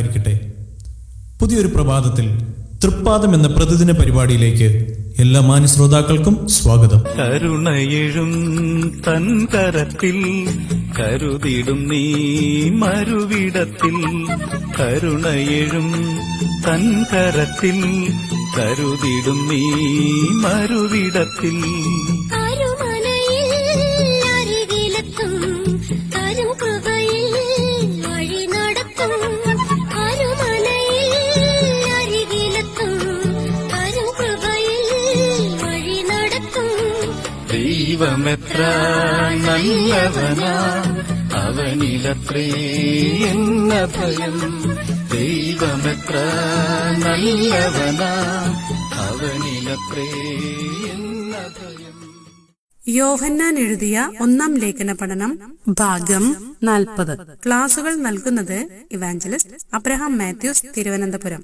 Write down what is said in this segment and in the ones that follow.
ഉണ്ടായിരിക്കട്ടെ. പുതിയൊരു പ്രഭാതത്തിൽ തൃപ്പാദം എന്ന പ്രതിദിന പരിപാടിയിലേക്ക് എല്ലാ മാന്യ ശ്രോതാക്കൾക്കും സ്വാഗതം. കരുണയെഴും തൻ കരത്തിൽ കരുതിടും നീ മരുവിടത്തിൽ. കരുണയെഴും തൻ കരത്തിൽ കരുതിടും നീ മരുവിടത്തിൽ. ദൈവമെത്ര നല്ലവനാ അവനിലത്രേ എന്ന ഭയം. ദൈവമെത്ര നല്ലവനാ അവനിലത്രേ എന്ന ഭയം. യോഹന്നാൻ എഴുതിയ 1 ലേഖന പഠനം ഭാഗം 40. ക്ലാസുകൾ നൽകുന്നത് ഇവാഞ്ചലിസ്റ്റ് അബ്രഹാം മാത്യൂസ്, തിരുവനന്തപുരം.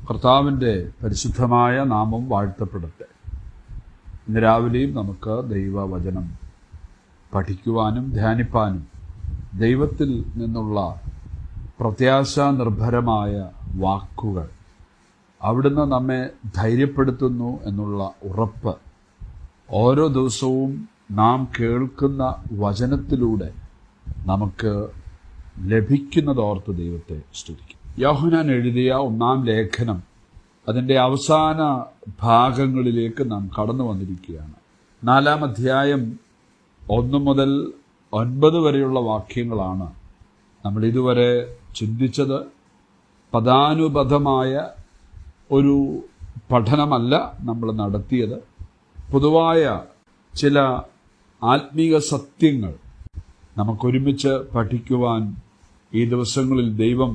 കർത്താവിന്റെ പരിശുദ്ധമായ നാമം വാഴ്ത്തപ്പെടട്ടെ. ഇന്ന് രാവിലെയും നമുക്ക് ദൈവവചനം പഠിക്കുവാനും ധ്യാനിപ്പാനും ദൈവത്തിൽ നിന്നുള്ള പ്രത്യാശാനിർഭരമായ വാക്കുകൾ അവിടുന്ന് നമ്മെ ധൈര്യപ്പെടുത്തുന്നു എന്നുള്ള ഉറപ്പ് ഓരോ ദിവസവും നാം കേൾക്കുന്ന വചനത്തിലൂടെ നമുക്ക് ലഭിക്കുന്നതോർത്ത് ദൈവത്തെ സ്തുതിക്കും. യോഹന്നാൻ എഴുതിയ 1 ലേഖനം അതിൻ്റെ അവസാന ഭാഗങ്ങളിലേക്ക് നാം കടന്നു വന്നിരിക്കുകയാണ്. 4 അധ്യായം 1 മുതൽ 9 വരെയുള്ള വാക്യങ്ങളാണ് നമ്മൾ ഇതുവരെ ചിന്തിച്ചത്. പദാനുപദമായ ഒരു പഠനമല്ല നമ്മൾ നടത്തിയത്. പൊതുവായ ചില ആത്മീക സത്യങ്ങൾ നമുക്കൊരുമിച്ച് പഠിക്കുവാൻ ഈ ദിവസങ്ങളിൽ ദൈവം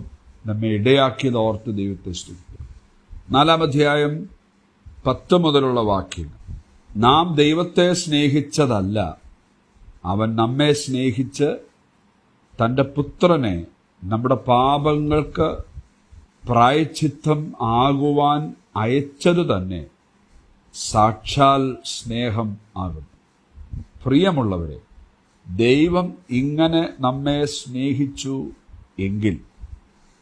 നമ്മെ ഇടയാക്കിയതോർത്ത് ദൈവത്തെ സ്തുതിക്കും. 4 അധ്യായം 10 മുതലുള്ള വാക്യങ്ങൾ. നാം ദൈവത്തെ സ്നേഹിച്ചതല്ല, അവൻ നമ്മെ സ്നേഹിച്ച് തൻ്റെ പുത്രനെ നമ്മുടെ പാപങ്ങൾക്ക് പ്രായശ്ചിത്തം ആകുവാൻ അയച്ചതു തന്നെ സാക്ഷാൽ സ്നേഹം ആകുന്നു. പ്രിയമുള്ളവരെ, ദൈവം ഇങ്ങനെ നമ്മെ സ്നേഹിച്ചു എങ്കിൽ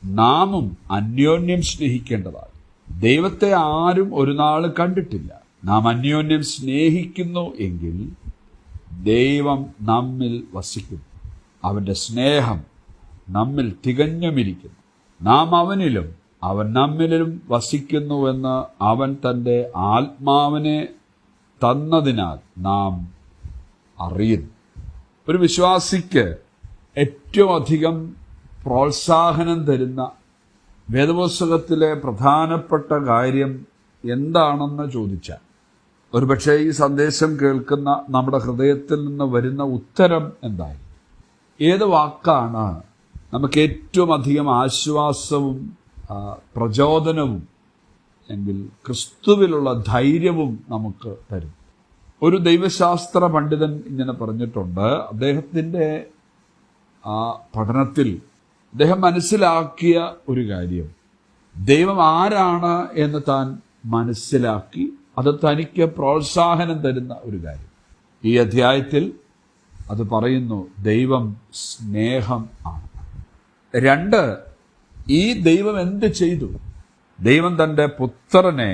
നാമും അന്യോന്യം സ്നേഹിക്കേണ്ടതാണ്. ദൈവത്തെ ആരും ഒരു നാൾ കണ്ടിട്ടില്ല. നാം അന്യോന്യം സ്നേഹിക്കുന്നു എങ്കിൽ ദൈവം നമ്മിൽ വസിക്കുന്നു. അവൻ്റെ സ്നേഹം നമ്മിൽ തികഞ്ഞുമിരിക്കുന്നു. നാം അവനിലും അവൻ നമ്മിലും വസിക്കുന്നുവെന്ന് അവൻ തൻ്റെ ആത്മാവിനെ തന്നതിനാൽ നാം അറിയുന്നു. ഒരു വിശ്വാസിക്ക് ഏറ്റവും അധികം പ്രോത്സാഹനം തരുന്ന വേദപുസ്തകത്തിലെ പ്രധാനപ്പെട്ട കാര്യം എന്താണെന്ന് ചോദിച്ചാൽ ഒരുപക്ഷെ ഈ സന്ദേശം കേൾക്കുന്ന നമ്മുടെ ഹൃദയത്തിൽ നിന്ന് വരുന്ന ഉത്തരം എന്തായി? ഏത് വാക്കാണ് നമുക്ക് ഏറ്റവും അധികം ആശ്വാസവും പ്രചോദനവും എങ്കിൽ ക്രിസ്തുവിലുള്ള ധൈര്യവും നമുക്ക് തരും? ഒരു ദൈവശാസ്ത്ര പണ്ഡിതൻ ഇങ്ങനെ പറഞ്ഞിട്ടുണ്ട്. അദ്ദേഹത്തിൻ്റെ പഠനത്തിൽ അദ്ദേഹം മനസ്സിലാക്കിയ ഒരു കാര്യം, ദൈവം ആരാണ് എന്ന് താൻ മനസ്സിലാക്കി അത് തനിക്ക് പ്രോത്സാഹനം തരുന്ന ഒരു കാര്യം. ഈ അധ്യായത്തിൽ അത് പറയുന്നു, ദൈവം സ്നേഹം ആണ്. 2, ഈ ദൈവം എന്ത് ചെയ്തു? ദൈവം തൻ്റെ പുത്രനെ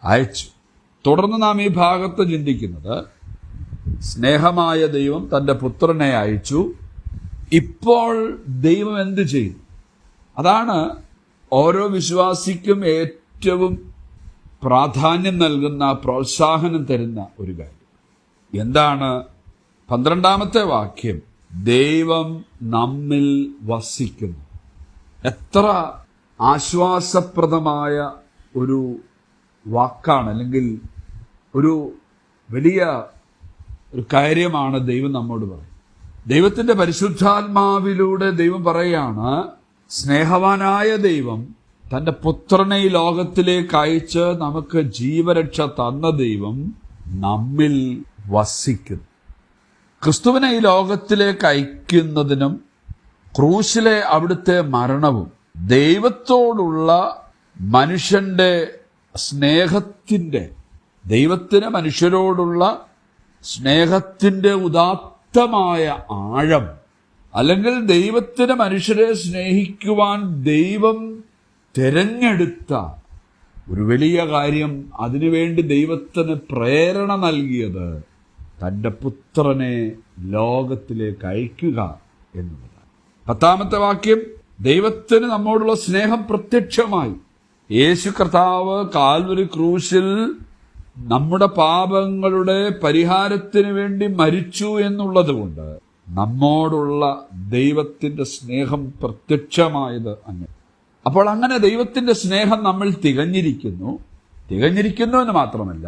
അയച്ചു. തുടർന്ന് നാം ഈ ഭാഗത്ത് ചിന്തിക്കുന്നത്, സ്നേഹമായ ദൈവം തൻ്റെ പുത്രനെ അയച്ചു. ഇപ്പോൾ ദൈവം എന്ത് ചെയ്തു? അതാണ് ഓരോ വിശ്വാസിക്കും ഏറ്റവും പ്രാധാന്യം നൽകുന്ന, പ്രോത്സാഹനം തരുന്ന ഒരു കാര്യം. എന്താണ്? 12ാമത്തെ വാക്യം, ദൈവം നമ്മിൽ വസിക്കുന്നു. എത്ര ആശ്വാസപ്രദമായ ഒരു വാക്കാണ്, അല്ലെങ്കിൽ ഒരു വലിയ ഒരു കാര്യമാണ് ദൈവം നമ്മോട് പറയുന്നത്. ദൈവത്തിന്റെ പരിശുദ്ധാത്മാവിലൂടെ ദൈവം പറയാണ്, സ്നേഹവാനായ ദൈവം തന്റെ പുത്രനെ ഈ ലോകത്തിലേക്ക് അയച്ച് നമുക്ക് ജീവരക്ഷ തന്ന ദൈവം നമ്മിൽ വസിക്കുന്നു. ക്രിസ്തുവിനെ ഈ ലോകത്തിലേക്ക് അയക്കുന്നതിനും ക്രൂശിലെ അവിടുത്തെ മരണവും ദൈവത്തോടുള്ള മനുഷ്യന്റെ സ്നേഹത്തിന്റെ, ദൈവത്തിന് മനുഷ്യരോടുള്ള സ്നേഹത്തിന്റെ ഉദാത്തമായ ആഴം അല്ലെങ്കിൽ ദൈവത്തിന് മനുഷ്യരെ സ്നേഹിക്കുവാൻ ദൈവം തിരഞ്ഞെടുത്ത ഒരു വലിയ കാര്യം, അതിനുവേണ്ടി ദൈവത്തിന് പ്രേരണ നൽകിയത് തൻ്റെ പുത്രനെ ലോകത്തിലേക്ക് അയക്കുക എന്നുള്ളതാണ്. 10ാമത്തെ വാക്യം, ദൈവത്തിന് നമ്മോടുള്ള സ്നേഹം പ്രത്യക്ഷമായി. യേശു കർത്താവ് കാൽവരി ക്രൂശിൽ നമ്മുടെ പാപങ്ങളുടെ പരിഹാരത്തിന് വേണ്ടി മരിച്ചു എന്നുള്ളത് കൊണ്ട് നമ്മോടുള്ള ദൈവത്തിന്റെ സ്നേഹം പ്രത്യക്ഷമായത് അങ്ങനെ. അപ്പോൾ അങ്ങനെ ദൈവത്തിന്റെ സ്നേഹം നമ്മൾ തികഞ്ഞിരിക്കുന്നു എന്ന് മാത്രമല്ല,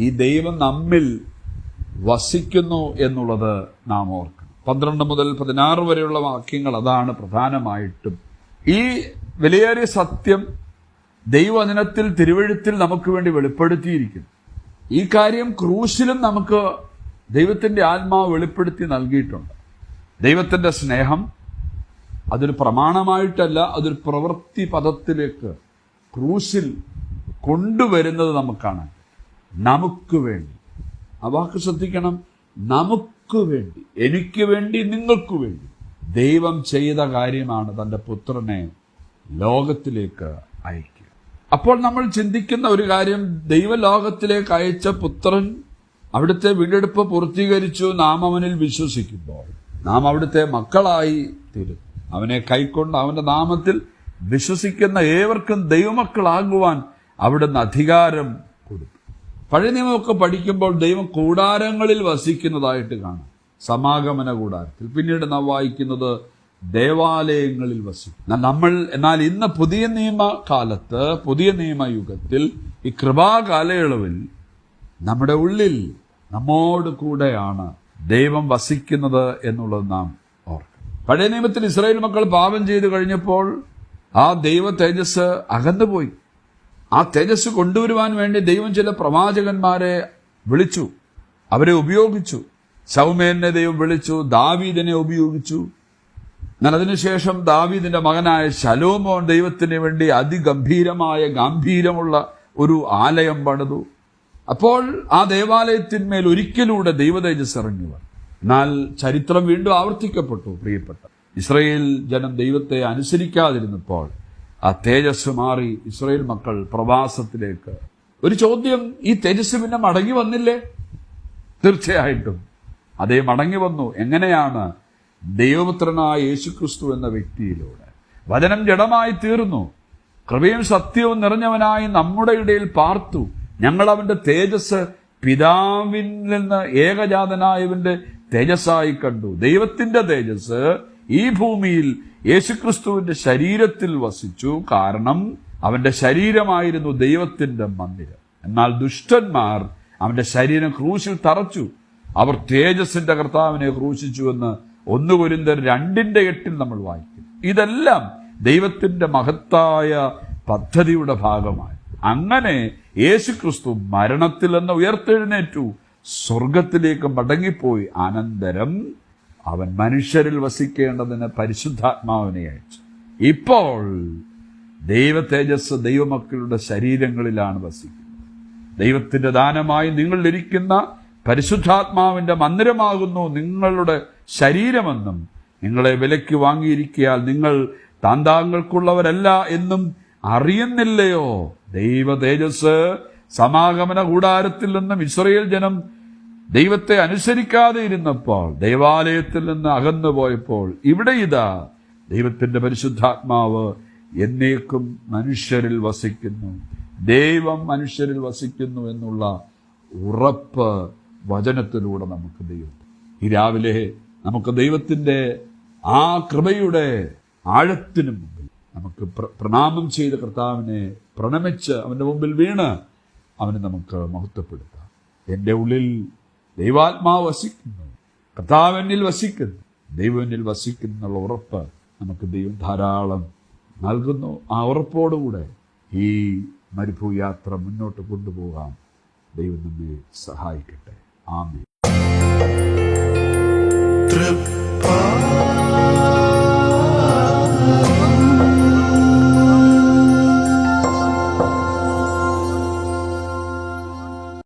ഈ ദൈവം നമ്മിൽ വസിക്കുന്നു എന്നുള്ളത് നാം ഓർക്കണം. 12 മുതൽ 16 വരെയുള്ള വാക്യങ്ങൾ അതാണ് പ്രധാനമായിട്ടും. ഈ വിലയേറിയ സത്യം ദൈവവചനത്തിൽ, തിരുവെഴുത്തിൽ നമുക്ക് വേണ്ടി വെളിപ്പെടുത്തിയിരിക്കുന്നു. ഈ കാര്യം ക്രൂശിലും നമുക്ക് ദൈവത്തിന്റെ ആത്മാവ് വെളിപ്പെടുത്തി നൽകിയിട്ടുണ്ട്. ദൈവത്തിന്റെ സ്നേഹം അതൊരു പ്രമാണമായിട്ടല്ല, അതൊരു പ്രവൃത്തി പദത്തിലേക്ക് ക്രൂശിൽ കൊണ്ടുവരുന്നത് നമുക്കാണ്. നമുക്ക് വേണ്ടി, ആ വാക്ക് ശ്രദ്ധിക്കണം, നമുക്ക് വേണ്ടി, എനിക്ക് വേണ്ടി, നിങ്ങൾക്ക് വേണ്ടി ദൈവം ചെയ്ത കാര്യമാണ് തൻ്റെ പുത്രനെ ലോകത്തിലേക്ക് അയക്കുക. അപ്പോൾ നമ്മൾ ചിന്തിക്കുന്ന ഒരു കാര്യം, ദൈവലോകത്തിലേക്ക് അയച്ച പുത്രൻ അവിടുത്തെ വീണ്ടെടുപ്പ് പൂർത്തീകരിച്ചു. നാം അവനിൽ വിശ്വസിക്കുമ്പോൾ നാം അവിടുത്തെ മക്കളായി തീരുന്നു. അവനെ കൈക്കൊണ്ട് അവന്റെ നാമത്തിൽ വിശ്വസിക്കുന്ന ഏവർക്കും ദൈവമക്കളാകുവാൻ അവിടുന്ന് അധികാരം കൊടുത്തു. പഴയ നിയമമൊക്കെ പഠിക്കുമ്പോൾ ദൈവം കൂടാരങ്ങളിൽ വസിക്കുന്നതായിട്ട് കാണാം, സമാഗമന കൂടാരത്തിൽ. പിന്നീട് നാം വായിക്കുന്നത് ദേവാലയങ്ങളിൽ വസിക്കും. എന്നാൽ ഇന്ന് പുതിയ നിയമകാലത്ത്, പുതിയ നിയമയുഗത്തിൽ, ഈ കൃപാകാലയളവിൽ നമ്മുടെ ഉള്ളിൽ നമ്മോട് കൂടെയാണ് ദൈവം വസിക്കുന്നത് എന്നുള്ളത് നാം ഓർക്കണം. പഴയ നിയമത്തിൽ ഇസ്രായേൽ മക്കൾ പാപം ചെയ്തു കഴിഞ്ഞപ്പോൾ ആ ദൈവ തേജസ് അകന്നുപോയി. ആ തേജസ് കൊണ്ടുവരുവാൻ വേണ്ടി ദൈവം ചില പ്രവാചകന്മാരെ വിളിച്ചു, അവരെ ഉപയോഗിച്ചു. ശൗമേലിനെ ദൈവം വിളിച്ചു, ദാവീദിനെ ഉപയോഗിച്ചു. എന്നാൽ അതിനുശേഷം ദാവീദിന്റെ മകനായ ശലോമോൻ ദൈവത്തിന് വേണ്ടി ഗാംഭീര്യമുള്ള ഒരു ആലയം പണിതു. അപ്പോൾ ആ ദേവാലയത്തിന്മേൽ ഒരിക്കലൂടെ ദൈവതേജസ് ഇറങ്ങി വന്നു. എന്നാൽ ചരിത്രം വീണ്ടും ആവർത്തിക്കപ്പെട്ടു. പ്രിയപ്പെട്ട ഇസ്രായേൽ ജനം ദൈവത്തെ അനുസരിക്കാതിരുന്നപ്പോൾ ആ തേജസ് മാറി ഇസ്രായേൽ മക്കൾ പ്രവാസത്തിലേക്ക്. ഒരു ചോദ്യം, ഈ തേജസ് പിന്നെ മടങ്ങി വന്നില്ലേ? തീർച്ചയായിട്ടും അതേ മടങ്ങി വന്നു. എങ്ങനെയാണ്? ദൈവപുത്രനായ യേശുക്രിസ്തു എന്ന വ്യക്തിയിലൂടെ. വചനം ജഡമായി തീർന്നു, കൃപയും സത്യവും നിറഞ്ഞവനായി നമ്മുടെ ഇടയിൽ പാർത്തു. ഞങ്ങൾ അവന്റെ തേജസ് പിതാവിൽ നിന്ന് ഏകജാതനായവന്റെ തേജസ്സായി കണ്ടു. ദൈവത്തിന്റെ തേജസ് ഈ ഭൂമിയിൽ യേശുക്രിസ്തുവിന്റെ ശരീരത്തിൽ വസിച്ചു. കാരണം അവന്റെ ശരീരമായിരുന്നു ദൈവത്തിന്റെ മന്ദിരം. എന്നാൽ ദുഷ്ടന്മാർ അവന്റെ ശരീരം ക്രൂശിൽ തറച്ചു. അവർ തേജസ്സിന്റെ കർത്താവിനെ ക്രൂശിച്ചുവെന്ന് 1 കൊരിന്ത്യർ 2:8 നമ്മൾ വായിക്കും. ഇതെല്ലാം ദൈവത്തിന്റെ മഹത്തായ പദ്ധതിയുടെ ഭാഗമായി. അങ്ങനെ യേശുക്രിസ്തു മരണത്തിൽ നിന്ന് ഉയർത്തെഴുന്നേറ്റു, സ്വർഗത്തിലേക്ക് മടങ്ങിപ്പോയി. അനന്തരം അവൻ മനുഷ്യരിൽ വസിക്കേണ്ടതിന് പരിശുദ്ധാത്മാവിനെ അയച്ചു. ഇപ്പോൾ ദൈവ തേജസ് ദൈവമക്കളുടെ ശരീരങ്ങളിലാണ് വസിക്കുന്നത്. ദൈവത്തിന്റെ ദാനമായി നിങ്ങളിലിരിക്കുന്ന പരിശുദ്ധാത്മാവിന്റെ മന്ദിരമാകുന്നു നിങ്ങളുടെ ശരീരമെന്നും നിങ്ങളെ വിലയ്ക്ക് വാങ്ങിയിരിക്കയാൽ നിങ്ങൾ താന്താങ്ങൾക്കുള്ളവരല്ല എന്നും അറിയുന്നില്ലയോ? ദൈവ തേജസ് സമാഗമന കൂടാരത്തിൽ നിന്നും ഇസ്രായേൽ ജനം ദൈവത്തെ അനുസരിക്കാതെ ഇരുന്നപ്പോൾ, ദൈവാലയത്തിൽ നിന്ന് അകന്നുപോയപ്പോൾ, ഇവിടെ ഇതാ ദൈവത്തിന്റെ പരിശുദ്ധാത്മാവ് എന്നേക്കും മനുഷ്യരിൽ വസിക്കുന്നു. ദൈവം മനുഷ്യരിൽ വസിക്കുന്നു എന്നുള്ള ഉറപ്പ് വചനത്തിലൂടെ നമുക്ക് ദൈവം. ഈ രാവിലെ നമുക്ക് ദൈവത്തിന്റെ ആ കൃപയുടെ ആഴത്തിനു മുമ്പിൽ നമുക്ക് പ്രണാമം ചെയ്ത കർത്താവിനെ പ്രണമിച്ച് അവന്റെ മുമ്പിൽ വീണ് അവനെ നമുക്ക് മഹത്വപ്പെടുത്താം. എൻ്റെ ഉള്ളിൽ ദൈവാത്മാവ് വസിക്കുന്നു, കർത്താവ് എന്നിൽ വസിക്കുന്നു, ദൈവം എന്നിൽ വസിക്കുന്നു എന്നുള്ള ഉറപ്പ് നമുക്ക് ദൈവം ധാരാളം നൽകുന്നു. ആ ഉറപ്പോടുകൂടെ ഈ മരുഭൂയാത്ര മുന്നോട്ട് കൊണ്ടുപോകാം. ദൈവം നമ്മെ സഹായിക്കട്ടെ. ആമേൻ.